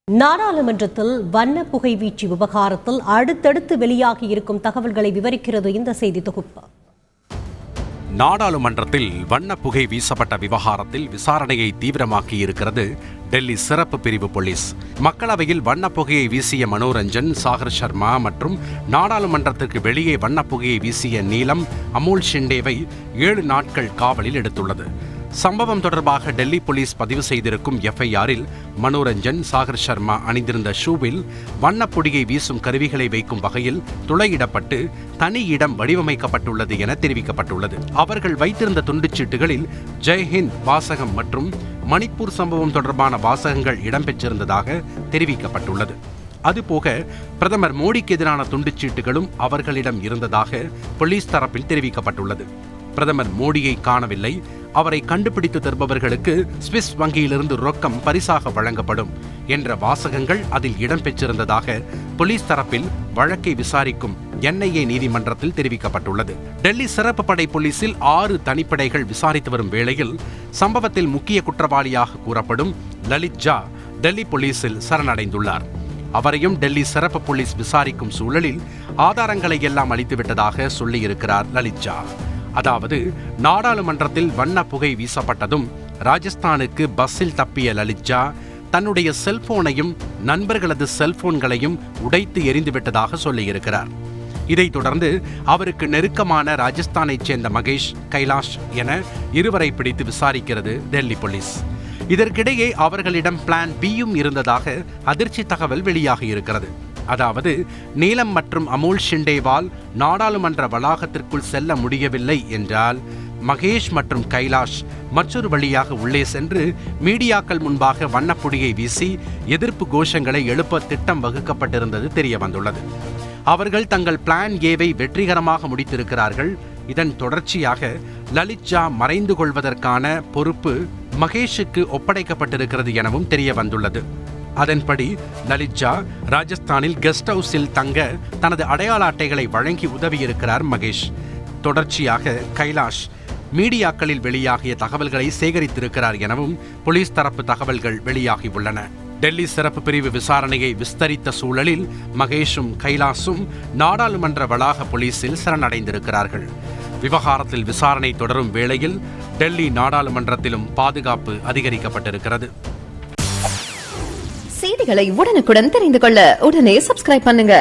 நாடாளுமன்றத்தில் வண்ண புகை வீச்சு விவகாரத்தில் அடுத்தடுத்து வெளியாகி இருக்கும் தகவல்களை விவரிக்கிறது இந்த செய்தி தொகுப்பு. நாடாளுமன்றத்தில் வண்ண புகை வீசப்பட்ட விவகாரத்தில் விசாரணையை தீவிரமாக்கி இருக்கிறது டெல்லி சிறப்பு பிரிவு போலீஸ். மக்களவையில் வண்ண புகையை வீசிய மனோரஞ்சன், சாகர் சர்மா மற்றும் நாடாளுமன்றத்திற்கு வெளியே வண்ண புகையை வீசிய நீலம் அமோல் ஷிண்டேவை 7 நாட்கள் காவலில் எடுத்துள்ளது. சம்பவம் தொடர்பாக டெல்லி போலீஸ் பதிவு செய்திருக்கும் எஃப்ஐஆரில் மனோரஞ்சன், சாகர் சர்மா அணிந்திருந்த ஷூவில் வண்ணப்பொடியை வீசும் கருவிகளை வைக்கும் வகையில் துளையிடப்பட்டு தனி இடம் வடிவமைக்கப்பட்டுள்ளது என தெரிவிக்கப்பட்டுள்ளது. அவர்கள் வைத்திருந்த துண்டுச்சீட்டுகளில் ஜெய்ஹிந்த் வாசகம் மற்றும் மணிப்பூர் சம்பவம் தொடர்பான வாசகங்கள் இடம்பெற்றிருந்ததாக தெரிவிக்கப்பட்டுள்ளது. அதுபோக பிரதமர் மோடிக்கு எதிரான துண்டுச்சீட்டுகளும் அவர்களிடம் இருந்ததாக போலீஸ் தரப்பில் தெரிவிக்கப்பட்டுள்ளது. பிரதமர் மோடியை காணவில்லை, அவரை கண்டுபிடித்து தருபவர்களுக்கு ஸ்விஸ் வங்கியிலிருந்து ரொக்கம் பரிசாக வழங்கப்படும் என்ற வாசகங்கள் அதில் இடம்பெற்றிருந்ததாக போலீஸ் தரப்பில் வழக்கை விசாரிக்கும் NIA நீதிமன்றத்தில் தெரிவிக்கப்பட்டுள்ளது. டெல்லி சிறப்பு படை போலீசில் 6 தனிப்படைகள் விசாரித்து வரும் வேளையில் சம்பவத்தில் முக்கிய குற்றவாளியாக கூறப்படும் லலித் ஜா டெல்லி போலீசில் சரணடைந்துள்ளார். அவரையும் டெல்லி சிறப்பு போலீஸ் விசாரிக்கும் சூழலில் ஆதாரங்களை எல்லாம் அளித்துவிட்டதாக சொல்லியிருக்கிறார் லலித் ஜா. அதாவது, நாடாளுமன்றத்தில் வண்ண புகை வீசப்பட்டதும் ராஜஸ்தானுக்கு பஸ்ஸில் தப்பிய லலித் ஜா தன்னுடைய செல்போனையும் நண்பர்களது செல்போன்களையும் உடைத்து எரிந்துவிட்டதாக சொல்லியிருக்கிறார். இதைத் தொடர்ந்து அவருக்கு நெருக்கமான ராஜஸ்தானைச் சேர்ந்த மகேஷ், கைலாஷ் என 2 பிடித்து விசாரிக்கிறது டெல்லி போலீஸ். இதற்கிடையே அவர்களிடம் பிளான் பியும் இருந்ததாக அதிர்ச்சி தகவல் வெளியாகி இருக்கிறது. அதாவது, நீலம் மற்றும் அமோல் ஷிண்டேவால் நாடாளுமன்ற வளாகத்திற்குள் செல்ல முடியவில்லை என்றால் மகேஷ் மற்றும் கைலாஷ் மற்றொரு வழியாக உள்ளே சென்று மீடியாக்கள் முன்பாக வண்ணப்பொடியை வீசி எதிர்ப்பு கோஷங்களை எழுப்ப திட்டம் வகுக்கப்பட்டிருந்தது தெரிய வந்துள்ளது. அவர்கள் தங்கள் பிளான் ஏவை வெற்றிகரமாக முடித்திருக்கிறார்கள். இதன் தொடர்ச்சியாக லலித் ஜா மறைந்து கொள்வதற்கான பொறுப்பு மகேஷுக்கு ஒப்படைக்கப்பட்டிருக்கிறது எனவும் தெரிய வந்துள்ளது. அதன்படி லலித் ஜா ராஜஸ்தானில் கெஸ்ட் ஹவுஸில் தங்க தனது அடையாள அட்டைகளை வழங்கி உதவியிருக்கிறார் மகேஷ். தொடர்ச்சியாக கைலாஷ் மீடியாக்களில் வெளியாகிய தகவல்களை சேகரித்திருக்கிறார் எனவும் போலீஸ் தரப்பு தகவல்கள் வெளியாகியுள்ளன. டெல்லி சிறப்பு பிரிவு விசாரணையை விஸ்தரித்த சூழலில் மகேஷும் கைலாஷும் நாடாளுமன்ற வளாக போலீசில் சரணடைந்திருக்கிறார்கள். விவகாரத்தில் விசாரணை தொடரும் வேளையில் டெல்லி நாடாளுமன்றத்திலும் பாதுகாப்பு அதிகரிக்கப்பட்டிருக்கிறது. செய்திகளை உடனுக்குடன் தெரிந்து கொள்ள உடனே சப்ஸ்கிரைப் பண்ணுங்க.